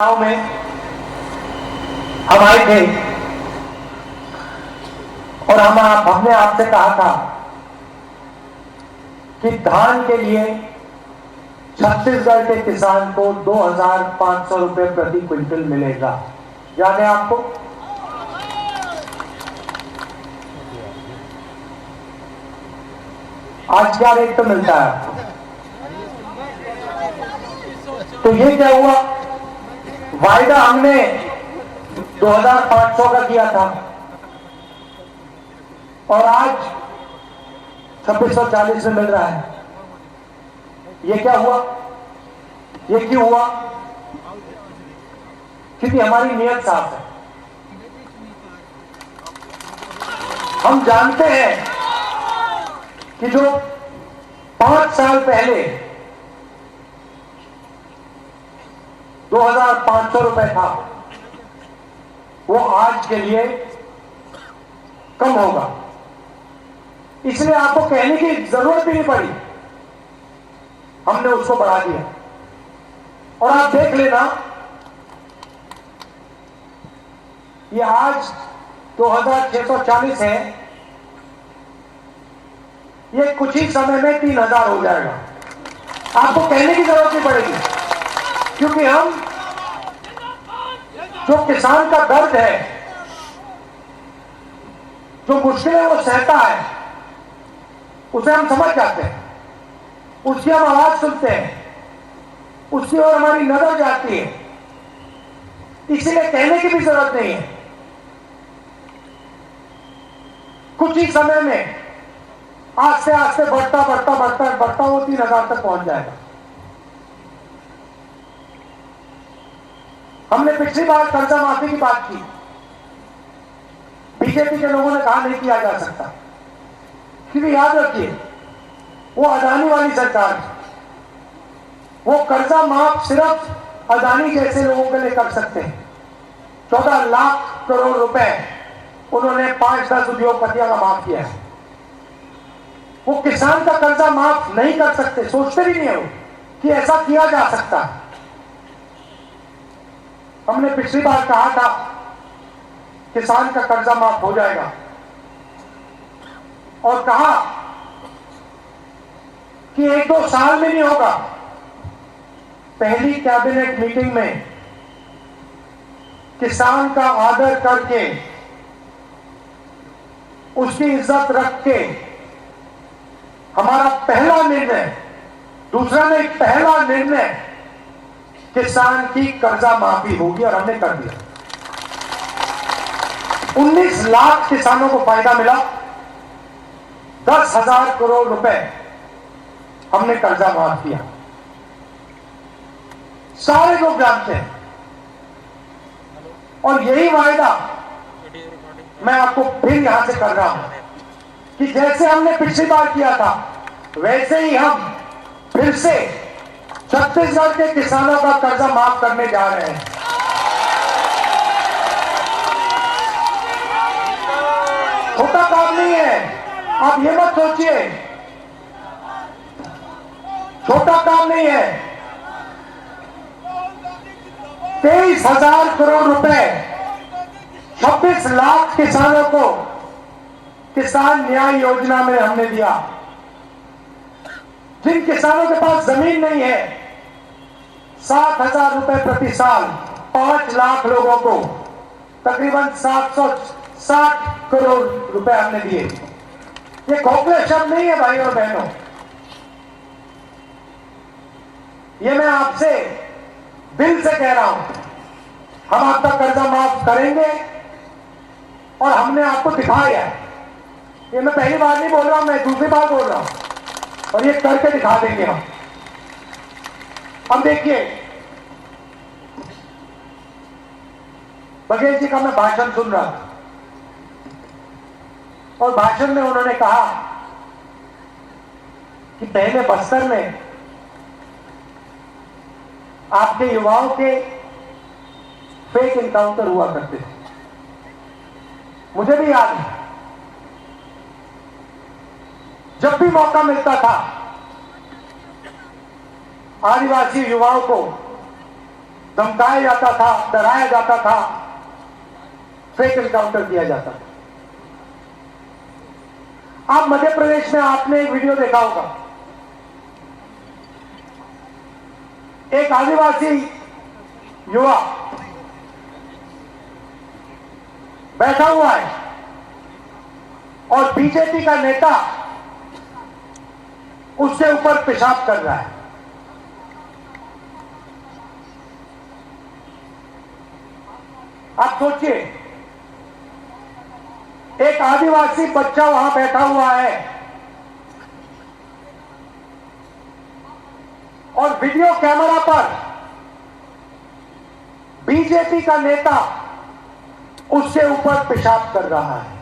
गांव में हम आए थे और हमने आपसे कहा था कि धान के लिए छत्तीसगढ़ के किसान को 2,500 रुपए प्रति क्विंटल मिलेगा। याद है आपको? आज क्या रेट तो मिलता है आपको? तो ये क्या हुआ? वायदा हमने 2,500 का किया था और आज 2640 में मिल रहा है। ये क्या हुआ? ये क्यों हुआ? क्योंकि हमारी नीयत साफ है। हम जानते हैं कि जो 5 साल पहले 2,500 रुपए था वो आज के लिए कम होगा। इसलिए आपको कहने की जरूरत भी नहीं पड़ी, हमने उसको बढ़ा दिया। और आप देख लेना, ये आज 2,640 है, ये कुछ ही समय में 3,000 हो जाएगा। आपको कहने की जरूरत नहीं पड़ेगी, क्योंकि हम जो किसान का दर्द है, जो मुश्किलें वो सहता है, उसे हम समझ जाते हैं, उसकी हम आवाज सुनते हैं, उसकी ओर हमारी नजर जाती है। इसीलिए कहने की भी जरूरत नहीं है। कुछ ही समय में आस्ते आस्ते बढ़ता बढ़ता बढ़ता बढ़ता वो 3,000 तक पहुंच जाएगा। हमने पिछली बार कर्जा माफी की बात की, बीजेपी के लोगों ने कहा नहीं किया जा सकता, क्योंकि याद रखिए वो अदानी वाली सरकार, वो कर्जा माफ सिर्फ अदानी जैसे लोगों के लिए कर सकते हैं। 14 लाख करोड़ रुपए उन्होंने 5-10 उद्योगपतियों का माफ किया है। वो किसान का कर्जा माफ नहीं कर सकते, सोचते भी नहीं हो कि ऐसा किया जा सकता है। हमने पिछली बार कहा था किसान का कर्जा माफ हो जाएगा और कहा कि 1-2 साल में नहीं होगा। पहली कैबिनेट मीटिंग में किसान का आदर करके, उसकी इज्जत रख के हमारा पहला निर्णय, दूसरा नहीं पहला निर्णय, किसान की कर्जा माफी होगी और हमने कर दिया। 19 लाख किसानों को फायदा मिला, 10,000 करोड़ रुपए हमने कर्जा माफ किया। सारे लोग जानते हैं और यही वायदा मैं आपको फिर यहां से कर रहा हूं कि जैसे हमने पिछली बार किया था वैसे ही हम फिर से छत्तीसगढ़ के किसानों का कर्जा माफ करने जा रहे हैं। छोटा काम नहीं है, आप ये मत सोचिए, छोटा काम नहीं है। 23,000 करोड़ रुपए 26 लाख किसानों को किसान न्याय योजना में हमने दिया। जिन किसानों के पास जमीन नहीं है, 7,000 रुपए प्रति साल 5 लाख लोगों को तकरीबन 760 करोड़ रुपए हमने दिए। ये खोखले शब्द नहीं है भाई और बहनों, ये मैं आपसे दिल से कह रहा हूं। हम आपका कर्जा माफ करेंगे और हमने आपको दिखाया है। ये मैं पहली बार नहीं बोल रहा हूं, मैं दूसरी बार बोल रहा हूं, और ये करके दिखा देंगे हम। अब देखिए, बघेल जी का मैं भाषण सुन रहा था और भाषण में उन्होंने कहा कि पहले बस्तर में आपके युवाओं के फेक एनकाउंटर हुआ करते थे। मुझे भी याद है, जब भी मौका मिलता था आदिवासी युवाओं को धमकाया जाता था, डराया जाता था, फेक एनकाउंटर किया जाता था। आप मध्य प्रदेश में आपने एक वीडियो देखा होगा, एक आदिवासी युवा बैठा हुआ है और बीजेपी का नेता उसके ऊपर पेशाब कर रहा है। आप सोचिए, एक आदिवासी बच्चा वहां बैठा हुआ है और वीडियो कैमरा पर बीजेपी का नेता उसके ऊपर पेशाब कर रहा है।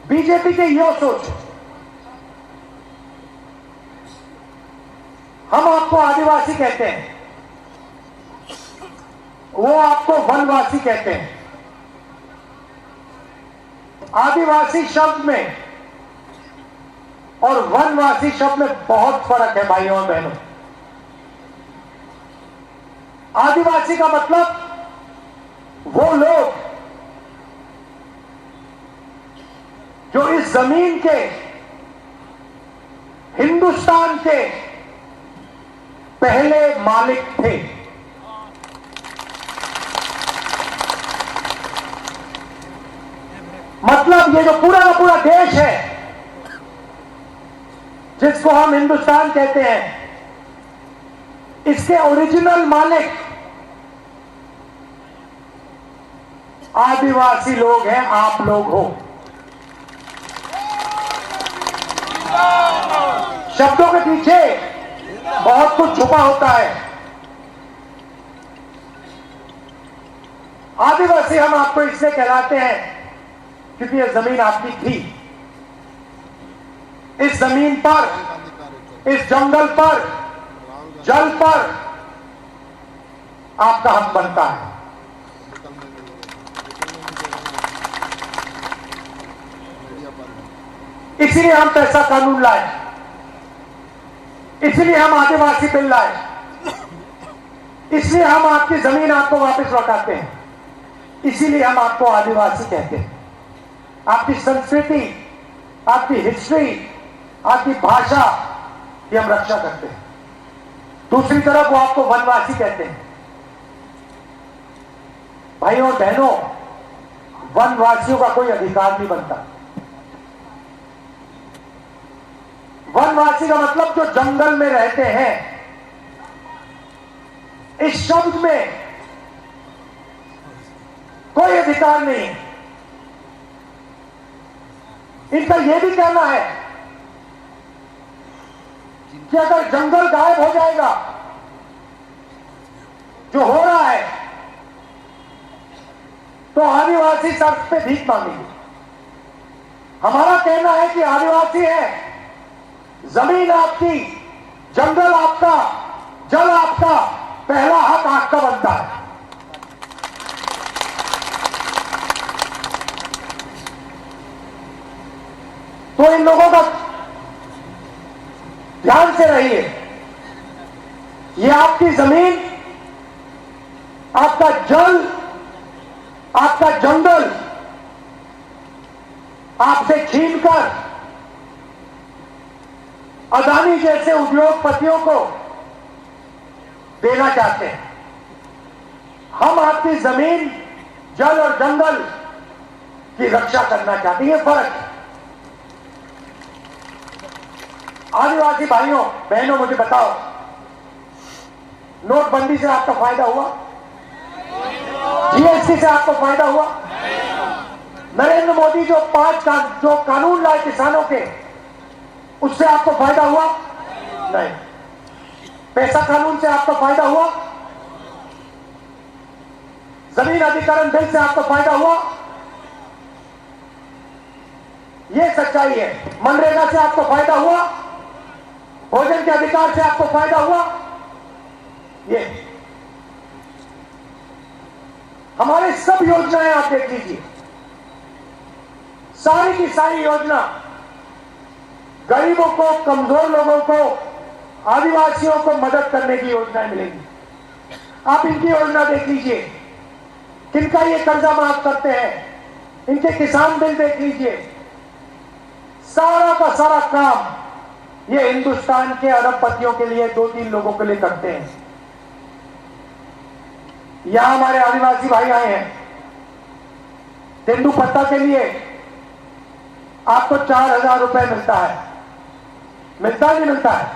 बीजेपी के यो सोच, हम आपको आदिवासी कहते हैं, वो आपको वनवासी कहते हैं। आदिवासी शब्द में और वनवासी शब्द में बहुत फर्क है भाइयों और बहनों। आदिवासी का मतलब वो लोग जो इस जमीन के, हिंदुस्तान के पहले मालिक थे। मतलब ये जो पूरा का पूरा देश है जिसको हम हिंदुस्तान कहते हैं, इसके ओरिजिनल मालिक आदिवासी लोग हैं, आप लोग हो। शब्दों के पीछे बहुत कुछ छुपा होता है। आदिवासी हम आपको इससे कहलाते हैं क्योंकि यह जमीन आपकी थी। इस जमीन पर, इस जंगल पर, जल पर आपका हक बनता है। इसलिए हम पैसा कानून लाए, इसलिए हम आदिवासी बिल लाए, इसलिए हम आपकी जमीन आपको वापस लौटाते हैं, इसीलिए हम आपको आदिवासी कहते हैं। आपकी संस्कृति, आपकी हिस्ट्री, आपकी भाषा की हम रक्षा करते हैं। दूसरी तरफ वो आपको वनवासी कहते हैं। भाइयों और बहनों, वनवासियों का कोई अधिकार नहीं बनता। वनवासी का मतलब जो जंगल में रहते हैं। इस शब्द में कोई अधिकार नहीं। इनका यह भी कहना है कि अगर जंगल गायब हो जाएगा, जो हो रहा है, तो आदिवासी सड़क पे भीख मांगेंगे। हमारा कहना है कि आदिवासी है, जमीन आपकी, जंगल आपका, जल आपका, पहला हक आपका बनता है। तो इन लोगों का ध्यान से रहिए। ये आपकी जमीन, आपका जल, आपका जंगल आपसे छीनकर अदानी जैसे उद्योगपतियों को देना चाहते हैं। हम आपकी जमीन, जल और जंगल की रक्षा करना चाहते हैं। ये फर्क है। आदिवासी भाइयों बहनों, मुझे बताओ, नोटबंदी से आपका फायदा हुआ? जीएसटी से आपको फायदा हुआ? नरेंद्र मोदी जो जो कानून लाए किसानों के, उससे आपको फायदा हुआ? नहीं। पैसा कानून से आपको फायदा हुआ? जमीन अधिग्रहण बिल से आपको फायदा हुआ? यह सच्चाई है। मनरेगा से आपको फायदा हुआ? भोजन के अधिकार से आपको फायदा हुआ? ये हमारे सब योजनाएं आप देख लीजिए, सारी की सारी योजना गरीबों को, कमजोर लोगों को, आदिवासियों को मदद करने की योजनाएं मिलेंगी। आप इनकी योजना देख लीजिए, किनका ये कर्जा माफ करते हैं, इनके किसान बिल देख लीजिए। सारा का सारा काम ये हिंदुस्तान के अरबपतियों के लिए, 2-3 लोगों के लिए करते हैं। यहां हमारे आदिवासी भाई आए हैं, तेंदुपत्ता के लिए आपको 4,000 रुपए मिलता है। मिलता है नहीं मिलता है?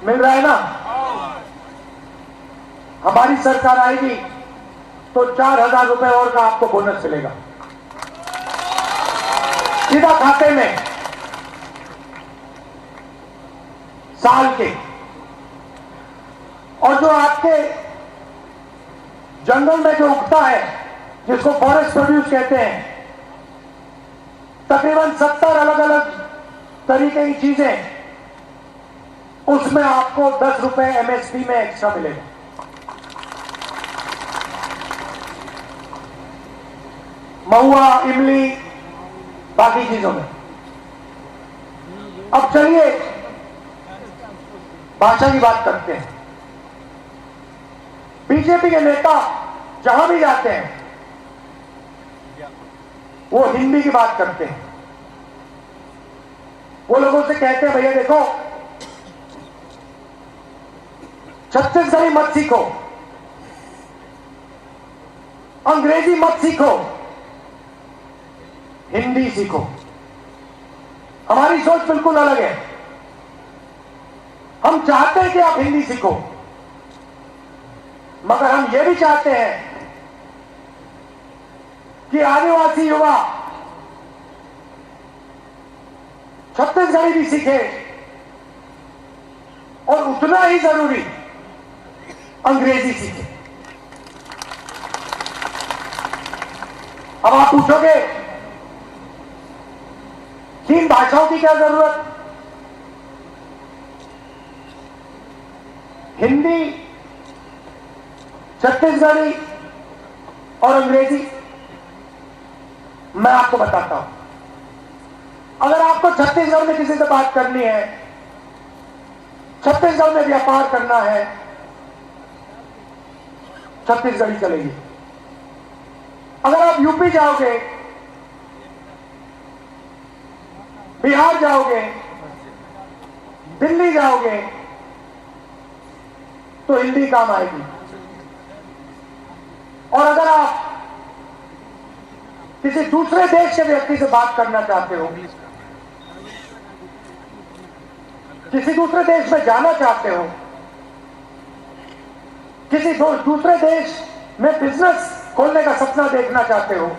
मिल रहा है ना। हमारी सरकार आएगी तो 4,000 रुपए और का आपको बोनस मिलेगा सीधा खाते में, साल के। और जो आपके जंगल में जो उगता है, जिसको फॉरेस्ट प्रोड्यूस कहते हैं, तकरीबन 70 अलग अलग तरीके की चीजें, उसमें आपको 10 रुपए एमएसपी में एक्स्ट्रा मिलेगा। महुआ, इमली, बाकी चीजों में। अब चलिए भाषा की बात करते हैं। बीजेपी के नेता जहां भी जाते हैं वो हिंदी की बात करते हैं। वो लोगों से कहते हैं, भैया देखो, छत्तीसगढ़ी मत सीखो, अंग्रेजी मत सीखो, हिंदी सीखो। हमारी सोच बिल्कुल अलग है। हम चाहते हैं कि आप हिंदी सीखो, मगर हम यह भी चाहते हैं कि आदिवासी युवा छत्तीसगढ़ी भी सीखे और उतना ही जरूरी अंग्रेजी सीखे। अब आप पूछोगे 3 भाषाओं की क्या जरूरत? हिंदी, छत्तीसगढ़ी और अंग्रेजी। मैं आपको बताता हूं, अगर आपको छत्तीसगढ़ में किसी से बात करनी है, छत्तीसगढ़ में व्यापार करना है, छत्तीसगढ़ी चलेगी। अगर आप यूपी जाओगे, बिहार जाओगे, दिल्ली जाओगे, तो हिंदी काम आएगी। और अगर आप किसी दूसरे देश के व्यक्ति से बात करना चाहते हो, किसी दूसरे देश में जाना चाहते हो, किसी दूसरे देश में बिजनेस खोलने का सपना देखना चाहते हो,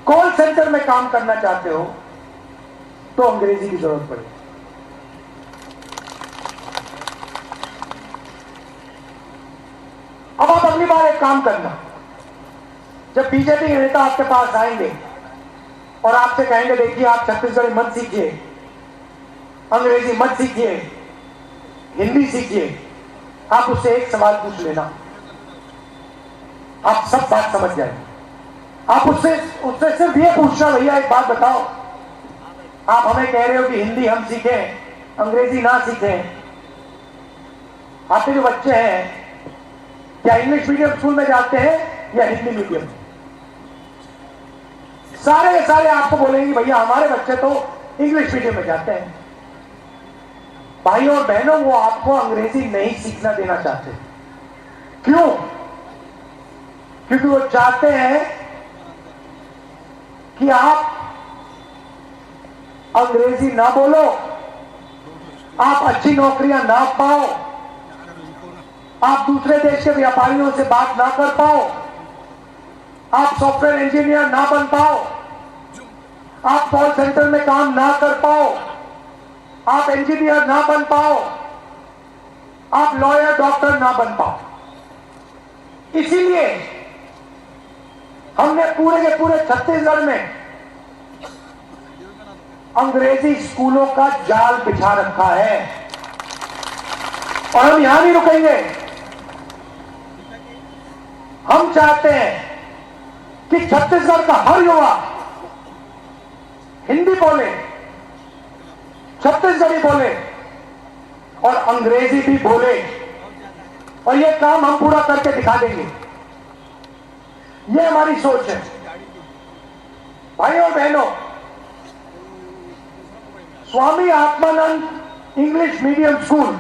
कॉल सेंटर में काम करना चाहते हो, तो अंग्रेजी की जरूरत पड़ेगी। अब आप अगली बार एक काम करना, जब बीजेपी के नेता आपके पास आएंगे और आपसे कहेंगे, देखिए आप छत्तीसगढ़ी मत सीखिए, अंग्रेजी मत सीखिए, हिंदी सीखिए, आप उससे एक सवाल पूछ लेना, आप सब बात समझ जाएंगे। आप उससे सिर्फ ये पूछना, भैया एक बात बताओ, आप हमें कह रहे हो कि हिंदी हम सीखें, अंग्रेजी ना सीखें, आपके जो बच्चे हैं क्या इंग्लिश मीडियम स्कूल में जाते हैं या हिंदी मीडियम? सारे के सारे आपको बोलेंगे, भैया हमारे बच्चे तो इंग्लिश मीडियम में जाते हैं। भाइयों और बहनों, वो आपको अंग्रेजी नहीं सीखना देना चाहते। क्यों? क्योंकि वो चाहते हैं कि आप अंग्रेजी ना बोलो, आप अच्छी नौकरियां ना पाओ, आप दूसरे देश के व्यापारियों से बात ना कर पाओ, आप सॉफ्टवेयर इंजीनियर ना बन पाओ, आप कॉल सेंटर में काम ना कर पाओ, आप इंजीनियर ना बन पाओ, आप लॉयर डॉक्टर ना बन पाओ। इसीलिए हमने पूरे के पूरे छत्तीसगढ़ में अंग्रेजी स्कूलों का जाल बिछा रखा है। और हम यहां नहीं रुकेंगे। हम चाहते हैं कि छत्तीसगढ़ का हर युवा हिंदी बोले, छत्तीसगढ़ी बोले और अंग्रेजी भी बोले, और ये काम हम पूरा करके दिखा देंगे। ये हमारी सोच है। भाइयों और बहनों, Swami Atmanand English medium school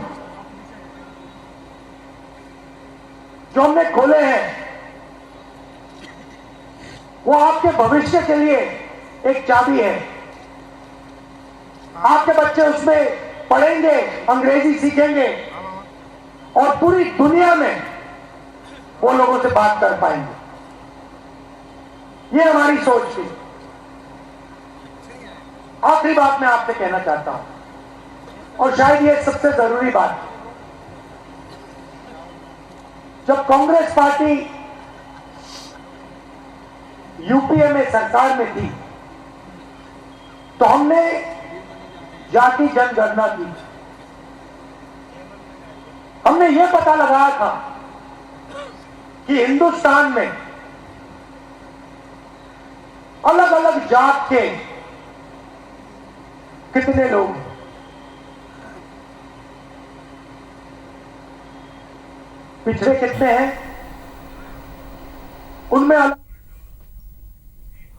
जो हमने खोले हैं, वो आपके भविष्य के लिए एक चाबी है। आपके बच्चे उसमें पढ़ेंगे, अंग्रेजी सीखेंगे और पूरी दुनिया में वो लोगों से बात कर पाएंगे। ये हमारी सोच थी। आखिरी बात मैं आपसे कहना चाहता हूं, और शायद ये सबसे जरूरी बात, जब कांग्रेस पार्टी यूपीए में सरकार में थी तो हमने जाति जनगणना की। हमने ये पता लगाया था कि हिंदुस्तान में अलग अलग जात के कितने लोग हैं। पिछड़े कितने हैं, उनमें अलग